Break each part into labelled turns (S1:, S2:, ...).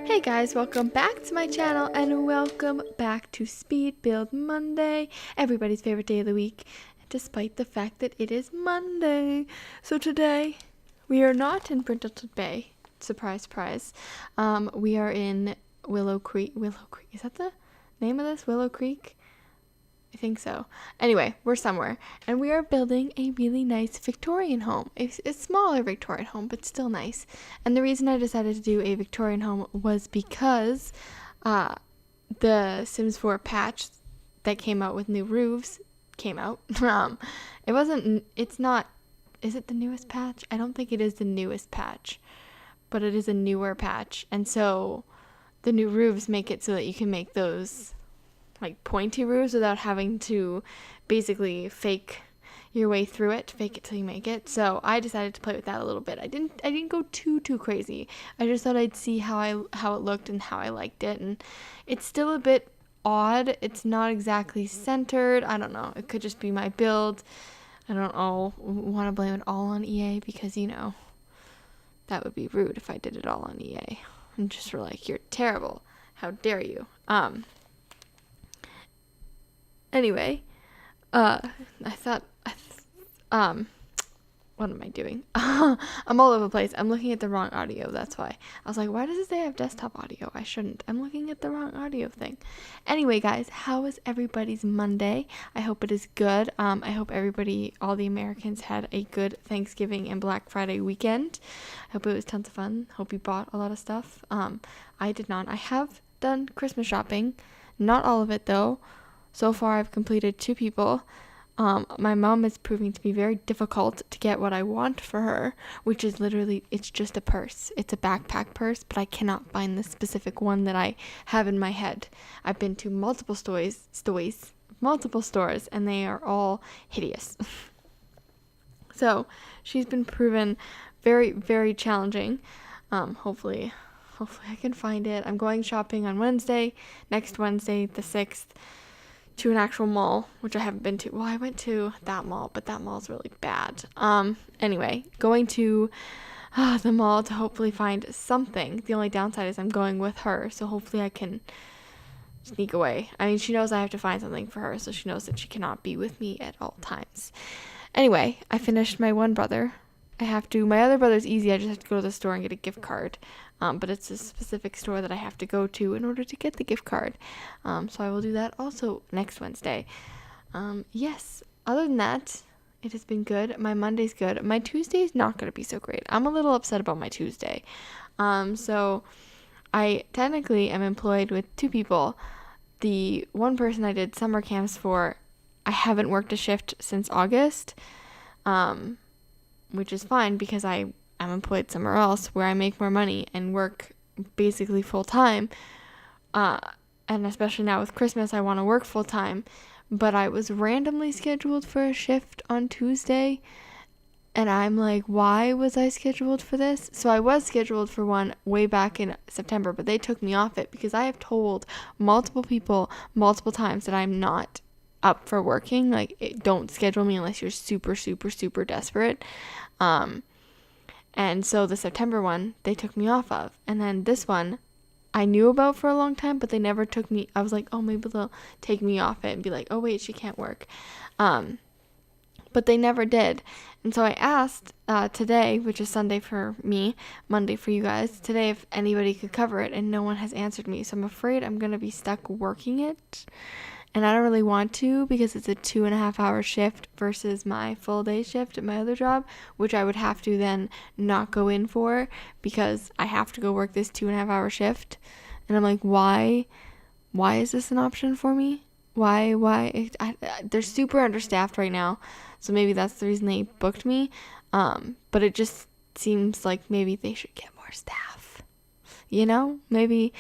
S1: Hey guys, welcome back to my channel and welcome back to Speed Build Monday, everybody's favorite day of the week, despite the fact that it is Monday. So today, we are not in Brindleton Bay, surprise, surprise. We are in Willow Creek, is that the name of this? Willow Creek? I think so. Anyway, we're somewhere, and we are building a really nice Victorian home. It's a smaller Victorian home, but still nice. And the reason I decided to do a Victorian home was because the Sims 4 patch that came out with new roofs came out. Is it the newest patch? I don't think it is the newest patch, but it is a newer patch. And so the new roofs make it so that you can make those like pointy roofs without having to basically fake your way through it, fake it till you make it. So I decided to play with that a little bit. I didn't go too crazy. I just thought I'd see how it looked and how I liked it. And it's still a bit odd. It's not exactly centered. I don't know. It could just be my build. I don't know. Want to blame it all on EA because, you know, that would be rude if I did it all on EA. And just were like, you're terrible. How dare you? Anyway, what am I doing? I'm all over the place. I'm looking at the wrong audio, that's why. I was like, why does it say I have desktop audio? I shouldn't. I'm looking at the wrong audio thing. Anyway, guys, how is everybody's Monday? I hope it is good. I hope all the Americans had a good Thanksgiving and Black Friday weekend. I hope it was tons of fun. Hope you bought a lot of stuff. I did not. I have done Christmas shopping. Not all of it, though. So far, I've completed 2 people. My mom is proving to be very difficult to get what I want for her, which is literally, it's just a purse. It's a backpack purse, but I cannot find the specific one that I have in my head. I've been to multiple stores, and they are all hideous. So, she's been proven very, very challenging. Hopefully I can find it. I'm going shopping on next Wednesday, the 6th. To an actual mall, which I haven't been to. Well, I went to that mall, but that mall's really bad. Anyway, going to the mall to hopefully find something. The only downside is I'm going with her, so hopefully I can sneak away. I mean, she knows I have to find something for her, so she knows that she cannot be with me at all times. Anyway, I finished my one brother. My other brother's easy. I just have to go to the store and get a gift card. But it's a specific store that I have to go to in order to get the gift card. So I will do that also next Wednesday. Yes, other than that, it has been good. My Monday's good. My Tuesday is not going to be so great. I'm a little upset about my Tuesday. So I technically am employed with 2 people. The one person I did summer camps for, I haven't worked a shift since August, which is fine because I'm employed somewhere else where I make more money and work basically full time. And especially now with Christmas, I want to work full time. But I was randomly scheduled for a shift on Tuesday. And I'm like, why was I scheduled for this? So I was scheduled for one way back in September, but they took me off it because I have told multiple people multiple times that I'm not up for working. Like, don't schedule me unless you're super, super, super desperate. And so the September one, they took me off of. And then this one, I knew about for a long time, but they never took me. I was like, oh, maybe they'll take me off it and be like, oh, wait, she can't work. But they never did. And so I asked today, which is Sunday for me, Monday for you guys, today if anybody could cover it, and no one has answered me. So I'm afraid I'm going to be stuck working it. And I don't really want to because it's a 2.5-hour shift versus my full day shift at my other job, which I would have to then not go in for because I have to go work this 2.5-hour shift. And I'm like, why is this an option for me? Why? They're super understaffed right now. So maybe that's the reason they booked me. But it just seems like maybe they should get more staff. You know, maybe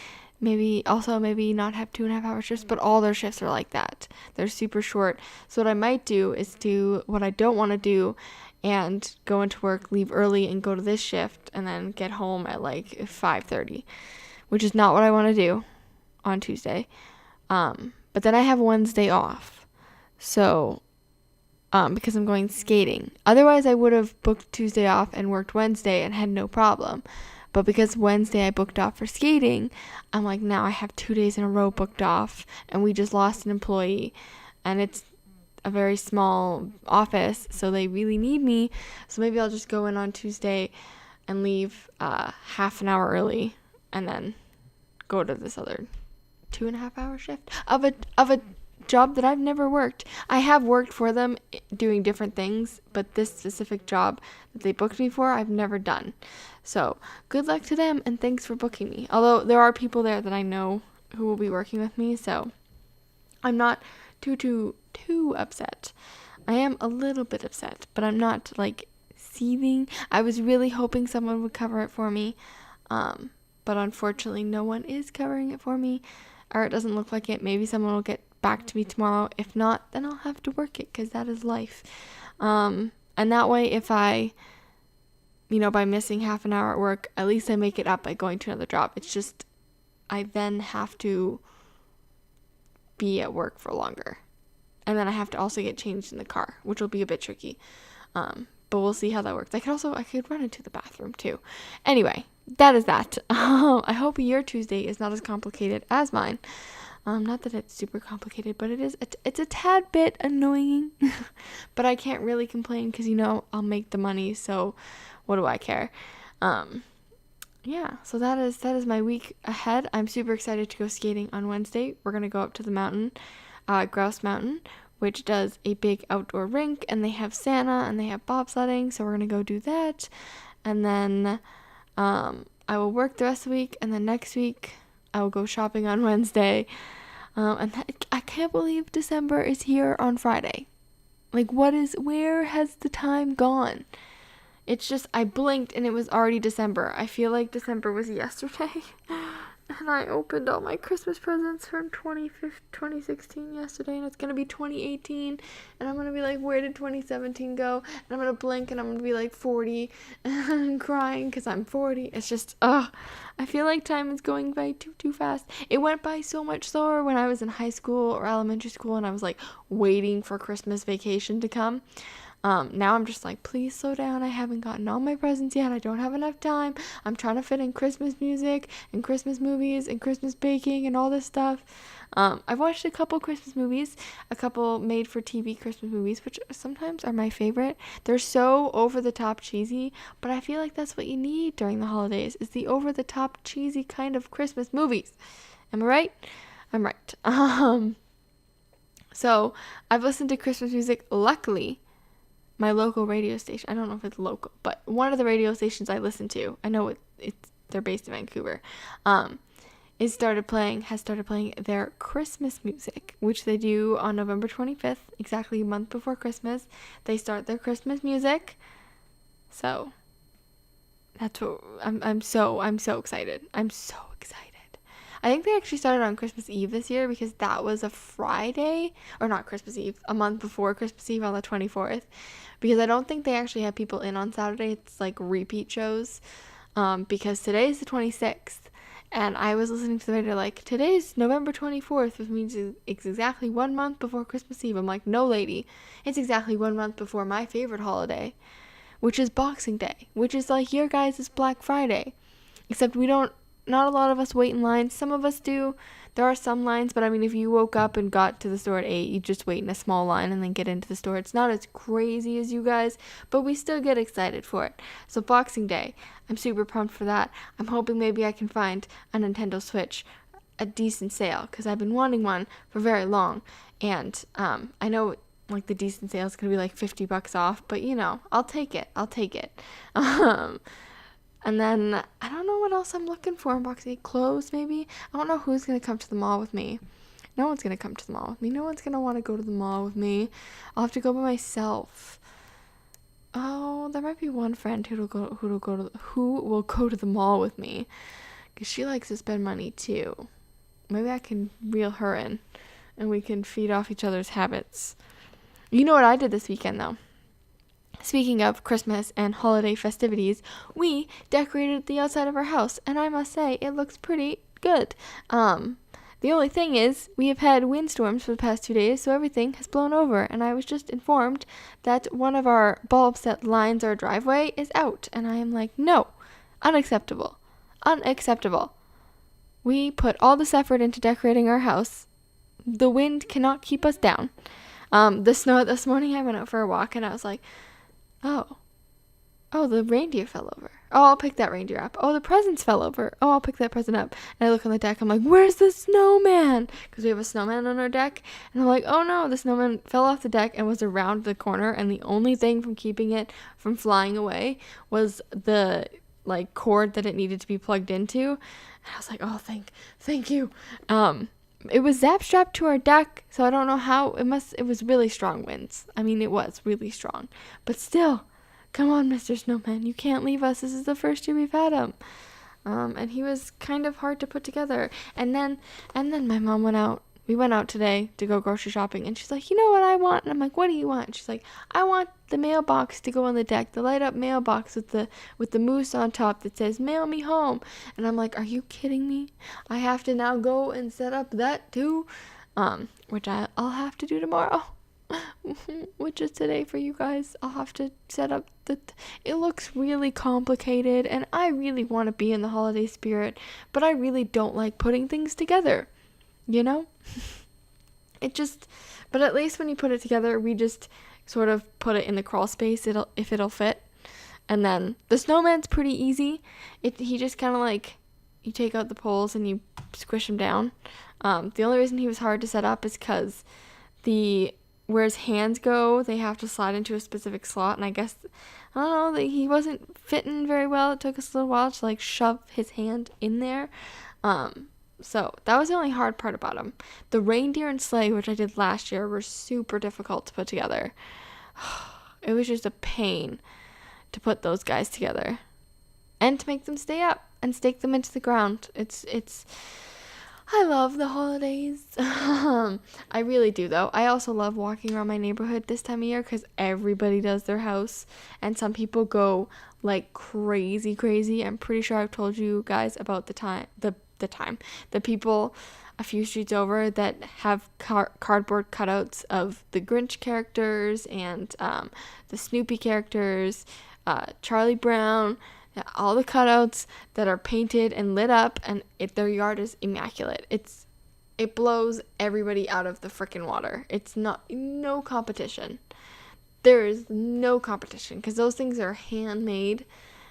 S1: also not have 2.5-hour shifts, but all their shifts are like that. They're super short. So what I might do is do what I don't want to do and go into work, leave early and go to this shift and then get home at like 5:30, which is not what I want to do on Tuesday. But then I have Wednesday off. So, because I'm going skating. Otherwise I would have booked Tuesday off and worked Wednesday and had no problem. But because Wednesday I booked off for skating, I'm like, now I have 2 days in a row booked off, and we just lost an employee, and it's a very small office, so they really need me. So maybe I'll just go in on Tuesday and leave half an hour early, and then go to this other 2.5-hour shift of a job that I've never worked. I have worked for them doing different things, but this specific job that they booked me for, I've never done. So good luck to them, and thanks for booking me. Although there are people there that I know who will be working with me, so I'm not too upset. I am a little bit upset, but I'm not like seething. I was really hoping someone would cover it for me, but unfortunately no one is covering it for me, or it doesn't look like it. Maybe someone will get back to me tomorrow. If not, then I'll have to work it, because that is life. And that way, if I, by missing half an hour at work, at least I make it up by going to another job. It's just I then have to be at work for longer, and then I have to also get changed in the car, which will be a bit tricky. But we'll see how that works. I could run into the bathroom too. Anyway, that is that. I hope your Tuesday is not as complicated as mine. Not that it's super complicated, but it's a tad bit annoying. But I can't really complain, because I'll make the money, so what do I care? Yeah, so that is my week ahead. I'm super excited to go skating on Wednesday. We're gonna go up to the mountain, Grouse Mountain, which does a big outdoor rink, and they have Santa and they have bobsledding, so we're gonna go do that. And then I will work the rest of the week, and then next week I will go shopping on Wednesday. I can't believe December is here on Friday. Like, where has the time gone? It's just, I blinked and it was already December. I feel like December was yesterday. And I opened all my Christmas presents from 2016 yesterday, and it's going to be 2018. And I'm going to be like, where did 2017 go? And I'm going to blink and I'm going to be like 40 and crying because I'm 40. It's just, I feel like time is going by too fast. It went by so much slower when I was in high school or elementary school, and I was like waiting for Christmas vacation to come. Now I'm just like, please slow down. I haven't gotten all my presents yet. I don't have enough time. I'm trying to fit in Christmas music and Christmas movies and Christmas baking and all this stuff. I've watched a couple Christmas movies, a couple made for TV Christmas movies, which sometimes are my favorite. They're so over the top cheesy, but I feel like that's what you need during the holidays, is the over the top cheesy kind of Christmas movies. Am I right? I'm right. So I've listened to Christmas music, luckily. My local radio station, I don't know if it's local, but one of the radio stations I listen to, I know they're based in Vancouver, has started playing their Christmas music, which they do on November 25th, exactly a month before Christmas. They start their Christmas music. So that's what I'm so excited. I'm so excited. I think they actually started on Christmas Eve this year, because that was a Friday, or not Christmas Eve, a month before Christmas Eve on the 24th, because I don't think they actually have people in on Saturday. It's like repeat shows, because today's the 26th, and I was listening to the radio like, today's November 24th, which means it's exactly 1 month before Christmas Eve. I'm like, no lady, it's exactly 1 month before my favorite holiday, which is Boxing Day, which is like your guys' Black Friday, except not a lot of us wait in lines. Some of us do. There are some lines, but I mean, if you woke up and got to the store at 8, you just wait in a small line and then get into the store. It's not as crazy as you guys, but we still get excited for it. So Boxing Day, I'm super pumped for that. I'm hoping maybe I can find a Nintendo Switch, a decent sale, because I've been wanting one for very long. And I know like the decent sale is going to be like $50 off, but I'll take it. And then, I don't know what else I'm looking for in Boxing Day. Clothes, maybe? I don't know who's going to come to the mall with me. No one's going to come to the mall with me. No one's going to want to go to the mall with me. I'll have to go by myself. Oh, there might be one friend who will go to the mall with me, because she likes to spend money too. Maybe I can reel her in, and we can feed off each other's habits. You know what I did this weekend, though? Speaking of Christmas and holiday festivities, we decorated the outside of our house, and I must say, it looks pretty good. The only thing is, we have had windstorms for the past 2 days, so everything has blown over, and I was just informed that one of our bulbs that lines our driveway is out, and I am like, no, unacceptable. Unacceptable. We put all this effort into decorating our house. The wind cannot keep us down. The snow this morning, I went out for a walk and I was like, oh, the reindeer fell over. Oh, I'll pick that reindeer up. Oh, the presents fell over. Oh, I'll pick that present up. And I look on the deck. I'm like, where's the snowman? Because we have a snowman on our deck. And I'm like, oh no, the snowman fell off the deck and was around the corner. And the only thing from keeping it from flying away was the like cord that it needed to be plugged into. And I was like, oh, thank you. It was zap strapped to our deck, so I don't know how. It was really strong winds. I mean, it was really strong. But still, come on, Mr. Snowman, you can't leave us. This is the first year we've had him. And he was kind of hard to put together. And then my mom went out. We went out today to go grocery shopping, and she's like, you know what I want? And I'm like, what do you want? And she's like, I want the mailbox to go on the deck, the light up mailbox with the moose on top that says mail me home. And I'm like, are you kidding me? I have to now go and set up that too, which I'll have to do tomorrow. Which is today for you guys. I'll have to set up it looks really complicated, and I really want to be in the holiday spirit, but I really don't like putting things together, you know? But at least when you put it together, we just sort of put it in the crawl space if it'll fit. And then the snowman's pretty easy. He just kind of like, you take out the poles and you squish him down. The only reason he was hard to set up is because where his hands go, they have to slide into a specific slot, and I guess, I don't know, he wasn't fitting very well. It took us a little while to like shove his hand in there. So that was the only hard part about him. The reindeer and sleigh, which I did last year, were super difficult to put together. It was just a pain to put those guys together and to make them stay up and stake them into the ground. I love the holidays. I really do, though. I also love walking around my neighborhood this time of year because everybody does their house, and some people go like crazy. I'm pretty sure I've told you guys about the people a few streets over that have cardboard cutouts of the Grinch characters and the Snoopy characters, Charlie Brown. All the cutouts that are painted and lit up, and their yard is immaculate. It blows everybody out of the freaking water. It's no competition. There is no competition because those things are handmade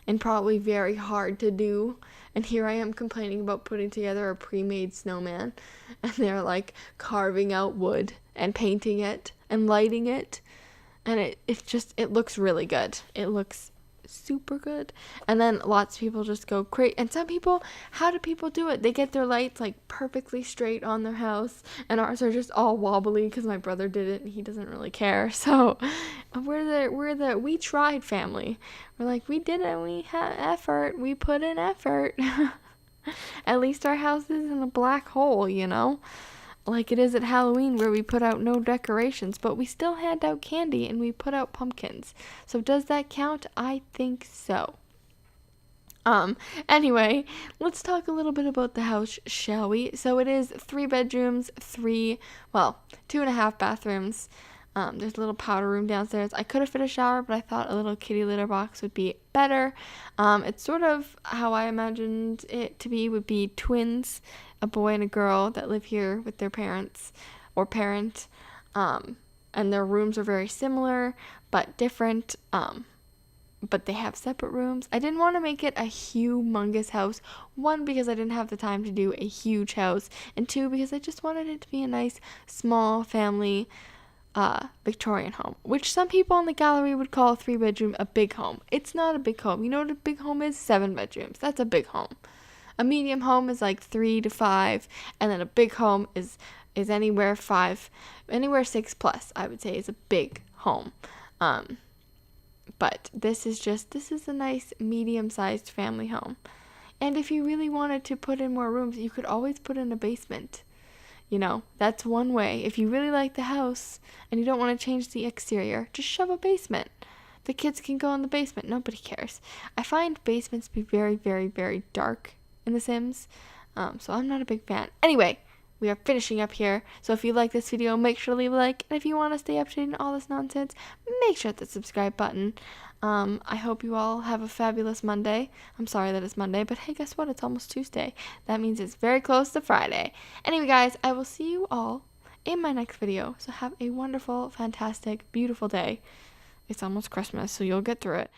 S1: and probably very hard to do. And here I am complaining about putting together a pre-made snowman, and they're like carving out wood and painting it and lighting it, and it looks really good. It looks super good. And then lots of people just go crazy. And some people, how do people do it? They get their lights like perfectly straight on their house, and ours are just all wobbly because my brother did it and he doesn't really care. So we're the we tried family. We're like, we did it, we had effort, we put in effort. At least our house isn't a black hole, you know, like it is at Halloween where we put out no decorations, but we still hand out candy and we put out pumpkins. So does that count? I think so. Anyway, let's talk a little bit about the house, shall we? So it is 3 bedrooms, 2.5 bathrooms. There's a little powder room downstairs. I could have fit a shower, but I thought a little kitty litter box would be better. It's sort of how I imagined it to be, would be twins, a boy and a girl that live here with their parents or parent. And their rooms are very similar, but different. But they have separate rooms. I didn't want to make it a humongous house. 1, because I didn't have the time to do a huge house. And 2, because I just wanted it to be a nice, small family Victorian home, which some people in the gallery would call a 3-bedroom a big home. It's not a big home. You know what a big home is? 7 bedrooms. That's a big home. A medium home is like 3 to 5, and then a big home is anywhere 6 plus, I would say, is a big home. But this is a nice medium-sized family home. And if you really wanted to put in more rooms, you could always put in a basement. You know, that's one way. If you really like the house and you don't want to change the exterior, just shove a basement. The kids can go in the basement. Nobody cares. I find basements to be very, very, very dark in The Sims. So I'm not a big fan. Anyway, we are finishing up here. So if you like this video, make sure to leave a like. And if you want to stay updated on all this nonsense, make sure to hit the subscribe button. I hope you all have a fabulous Monday. I'm sorry that it's Monday, but hey, guess what? It's almost Tuesday. That means it's very close to Friday. Anyway, guys, I will see you all in my next video. So have a wonderful, fantastic, beautiful day. It's almost Christmas, so you'll get through it.